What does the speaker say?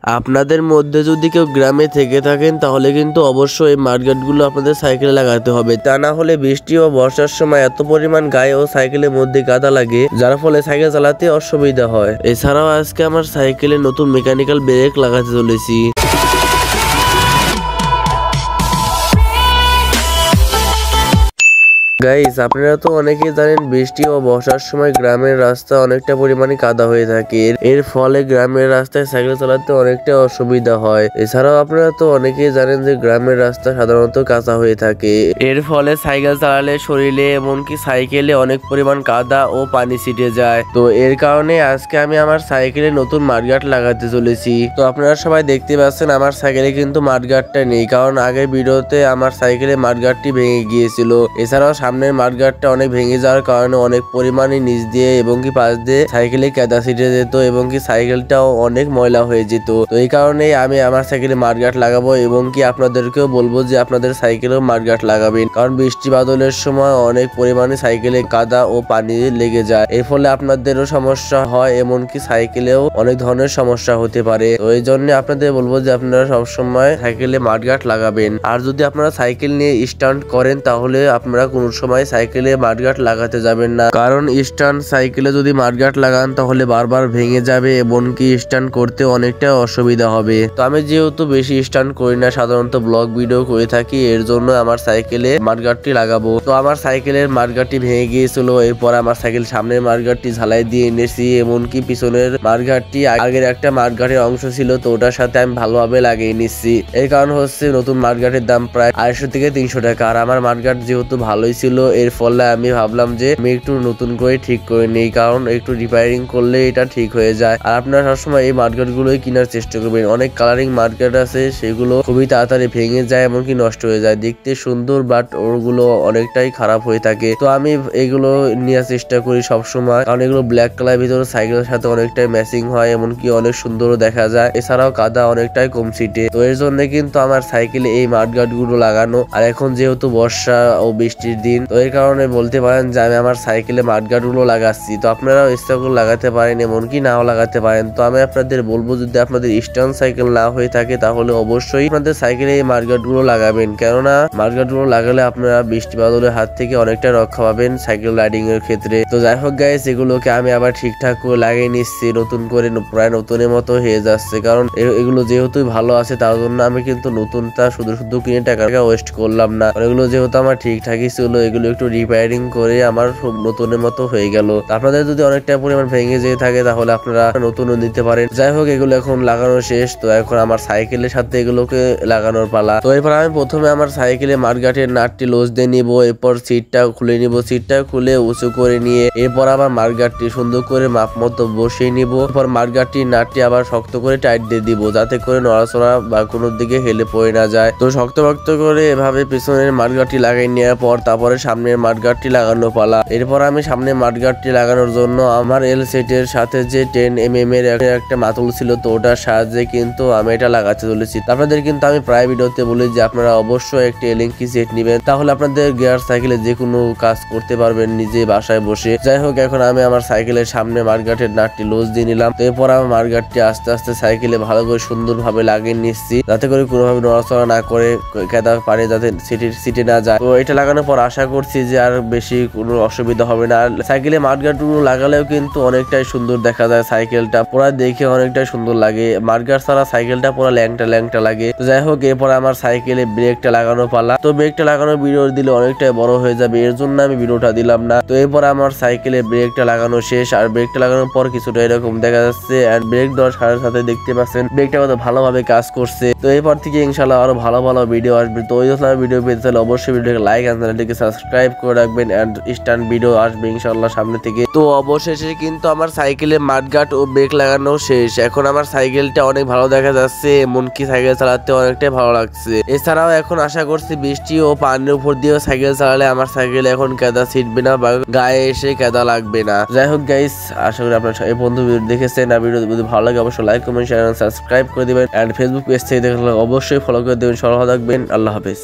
আপনাদের মধ্যে যদি কেউ গ্রামে থেকে থাকেন তাহলে কিন্তু অবশ্যই এই মাঠগার্ডগুলো আপনাদের সাইকেলে লাগাতে হবে, তা না হলে বৃষ্টি ও বর্ষার সময় এত পরিমাণ গায়ে ও সাইকেলের মধ্যে কাদা লাগে যার ফলে সাইকেল চালাতে অসুবিধা হয়। এছাড়াও আজকে আমার সাইকেলে নতুন মেকানিক্যাল ব্রেক লাগাতে চলেছি। গাইস, আপনারা তো অনেকেই জানেন বৃষ্টি ও বর্ষার সময় গ্রামের রাস্তা অনেকটা পরিমাণে কাদা হয়ে থাকে, এর ফলে গ্রামের রাস্তায় সাইকেল চালাতে অনেকটা অসুবিধা হয়। এছাড়াও আপনারা তো অনেকেই জানেন যে গ্রামের রাস্তা সাধারণত কাঁচা হয়ে থাকে, এর ফলে সাইকেল চালালে শরীরে এমনকি সাইকেলে অনেক পরিমাণ কাদা ও পানি ছিটে যায়। তো এর কারণে আজকে আমি আমার সাইকেলে নতুন মাঠগার্ড লাগাতে চলেছি। তো আপনারা সবাই দেখতে পাচ্ছেন আমার সাইকেলে কিন্তু মাঠগার্ডটা নেই, কারণ আগের ভিডিওতে আমার সাইকেলে মাঠগার্ডটি ভেঙে গিয়েছিল। এছাড়াও সামনের মাঠগার্ডটা অনেক ভেঙে যাওয়ার কারণে অনেক পরিমাণে নিচ দিয়ে এবং কি পাশ দিয়ে সাইকেলে কাদা ছিটে যেত এবং কি সাইকেলটাও অনেক ময়লা হয়ে যেত। তো এই কারণেই আমি আমার সাইকেলে মাঠগার্ড লাগাবো এবং কি আপনাদেরকেও বলবো যে আপনাদের সাইকেলেও মাঠগার্ড লাগাবেন, কারণ বৃষ্টি বাদলের সময় অনেক পরিমাণে সাইকেলে কাদা ও পানি লেগে যায়, এর ফলে আপনাদেরও সমস্যা হয়, এমনকি সাইকেলেও অনেক ধরনের সমস্যা হতে পারে। তো এই জন্য আপনাদের বলবো যে আপনারা সবসময় সাইকেলে মাঠগার্ড লাগাবেন। আর যদি আপনারা সাইকেল নিয়ে স্টান্ট করেন তাহলে আপনারা কোনো সময় সাইকেলে মাঠগার্ড লাগাতে যাবেন না, কারণ স্ট্যান্ড সাইকেলে যদি মাঠগার্ড লাগান তাহলে বারবার ভেঙে যাবে এমনকি স্ট্যান্ড করতে অনেকটা অসুবিধা হবে। তো আমি যেহেতু বেশি স্ট্যান্ড করি না, সাধারণত ব্লগ ভিডিও করে থাকি, এর জন্য আমার সাইকেলে মাঠগার্ডটি লাগাবো। তো আমার সাইকেলের মাঠগার্ডটি ভেঙে গিয়েছিল, এরপর আমার সাইকেল সামনের মাঠগার্ডটি ঝালাই দিয়ে এনেছি, এমনকি পিছনের মাঠগার্ডটি আগের একটা মাঠগার্ডের অংশ ছিল, তো ওটার সাথে আমি ভালোভাবে লাগিয়ে নিচ্ছি। এর কারণ হচ্ছে নতুন মাঠগার্ডের দাম প্রায় 250 থেকে 300 টাকা, আর আমার মাঠগার্ড যেহেতু ভালোই ছিল, এর ফলে আমি ভাবলাম যে আমি একটু নতুন করে ঠিক করে নিই, কারণ একটু রিপেয়ারিং করলে এটা ঠিক হয়ে যায়। আর আপনারা সবসময় এই মাঠগার্ড গুলোই কেনার চেষ্টা করবেন, অনেক কালারিং মাঠগার্ড আছে সেগুলো খুবই তাড়াতাড়ি ভেঙে যায় এমনকি নষ্ট হয়ে যায়, দেখতে সুন্দর বাট ওগুলো অনেকটাই খারাপ হয়ে থাকে। তো আমি এগুলো নেওয়ার চেষ্টা করি সবসময়, কারণ এগুলো ব্ল্যাক কালার ভিতরে সাইকেলের সাথে অনেকটাই ম্যাচিং হয়, এমনকি অনেক সুন্দরও দেখা যায়, এছাড়াও কাদা অনেকটাই কম ছিটে। তো এর জন্য কিন্তু আমার সাইকেলে এই মাঠগার্ড গুলো লাগানো। আর এখন যেহেতু বর্ষা ও বৃষ্টির দিন, তো এর কারণে বলতে পারেন যে আমি আমার সাইকেলে মাঠগার্ড গুলো লাগাচ্ছি। তো আপনারাও ইচ্ছা করে লাগাতে পারেন, এমনকি নাও লাগাতে পারেন। তো আমি আপনাদের বলবো যদি আপনাদের স্ট্যান্ড সাইকেল না হয়ে থাকে তাহলে অবশ্যই আপনাদের সাইকেলে এই মাঠগার্ড গুলো লাগাবেন, কেননা মাঠগার্ড গুলো লাগালে আপনারা বৃষ্টি বাদলের হাত থেকে অনেকটা রক্ষা পাবেন সাইকেল রাইডিং এর ক্ষেত্রে। তো যাই হোক গাইস, এগুলোকে আমি আবার ঠিকঠাক করে লাগিয়ে নিচ্ছি, নতুন করে প্রায় নতুনের মতো হয়ে যাচ্ছে, কারণ এগুলো যেহেতু ভালো আছে তার জন্য আমি কিন্তু নতুনটা শুধু শুধু কিনে টাকা ওয়েস্ট করলাম না। এগুলো যেহেতু আমার ঠিকঠাকই ছিল, এগুলো একটু রিপেয়ারিং করে আমার সব নতুনের মতো হয়ে গেল। আপনাদের যদি অনেকটা পরিমাণ ভেঙে যেয়ে থাকে তাহলে আপনারা নতুনও নিতে পারেন। যাই হোক, এগুলো এখন লাগানো শেষ, তো এখন আমার সাইকেলের সাথে এগুলোকে লাগানোর পালা। তো এরপর আমি প্রথমে আমার সাইকেলে মাঠগার্ডের নাটটি লোজ দিয়ে নিব, এরপর সিটটা খুলে নিব, সিটটা খুলে উঁচু করে নিয়ে এরপর আবার মাঠগার্ডটি সুন্দর করে মাপ মতো বসিয়ে নিব, এরপর মাঠগার্ডটির নাটটি আবার শক্ত করে টাইট দিয়ে দিব, যাতে করে নড়াচড়া বা কোনো দিকে হেলে পড়ে না যায়। তো শক্ত করে এভাবে পিছনের মাঠগার্ডটি লাগিয়ে নেওয়ার পর তারপরে সামনের মাঠগার্ডটি লাগানো পালা। এরপর আমি সামনে মাঠগার্ডটি লাগানোর জন্য আমার এল সেটের সাথে যে 10mm এর একটা মাতুল ছিল, তো ওটার সাহায্যে কিন্তু আমি এটা লাগাতে চলেছি। আপনাদের কিন্তু আমি প্রায় ভিডিওতে বলি যে আপনারা অবশ্যই একটা এলিঙ্কি সেট নেবেন, তাহলে আপনাদের গিয়ার সাইকেলে যে কোনো কাজ করতে পারবেন নিজে বাসায় বসে। যাই হোক, এখন আমি আমার সাইকেলের সামনে মাঠগার্ডের নাটটি লোজ দিয়ে নিলাম। তো এরপর আমার মাঠগার্ডটি আস্তে আস্তে সাইকেলে ভালো করে সুন্দরভাবে লাগিয়ে নিচ্ছি, যাতে করে কোনোভাবে নড়াচড়া না করে কাদা পারে যাতে সিটে না যায়। তো এটা লাগানোর পর আশা করছি যে আর বেশি কোনো অসুবিধা হবে না। আর সাইকেলে মাঠগার্ড গুলো লাগালেও কিন্তু অনেকটাই সুন্দর দেখা যায়, সাইকেলটা পুরো দেখে অনেকটাই সুন্দর লাগে। মাঠগার্ড ছাড়া সাইকেলটা পুরো ল্যাংটা লাগে। তো যাই হোক, এরপর আমার সাইকেলে ব্রেকটা লাগানো পালা। তো ব্রেকটা লাগানোর ভিডিও দিলে অনেকটাই বড় হয়ে যাবে, এর জন্য আমি ভিডিওটা দিলাম না। তো এরপর আমার সাইকেলে ব্রেকটা লাগানো শেষ, আর ব্রেকটা লাগানোর পর কিছুটা এরকম দেখা যাচ্ছে, আর ব্রেক দেওয়ার সাথে সাথে দেখতে পাচ্ছেন ব্রেকটা কত ভালোভাবে কাজ করছে। তো এরপর থেকে ইনশাআল্লাহ আরো ভালো ভিডিও আসবে। তো ওই ভিডিও পেতে চাইলে অবশ্যই ভিডিওকে লাইক আর চ্যানেলটিকে সাবস্ক্রাইব করে রাখবেন, এন্ড স্ট্যান্ড ভিডিও আসবে ইনশাআল্লাহ সামনে থেকে। তো অবশেষে কিন্তু আমার সাইকেলে মাঠগার্ড ও ব্রেক লাগানো শেষ। এখন আমার সাইকেলটা অনেক ভালো দেখা যাচ্ছে, এমনকি সাইকেল চালাতে অনেকটাই ভালো লাগছে। এছাড়াও এখন আশা করছি বৃষ্টি ও পানির উপর দিয়েও সাইকেল চালালে আমার সাইকেল এখন কাদা ছিটবে না বা গায়ে এসে কাদা লাগবে না। যাই হোক গাইস, আশা করি আপনারা এই বন্ধু দেখেছেন। আর ভিডিও যদি ভালো লাগে অবশ্যই লাইক কমেন্ট শেয়ার সাবস্ক্রাইব করে দিবেন, এন্ড ফেসবুক পেজ থেকে দেখলে অবশ্যই ফলো করে দেবেন। সবাই ভালো থাকবেন, আল্লাহ হাফেজ।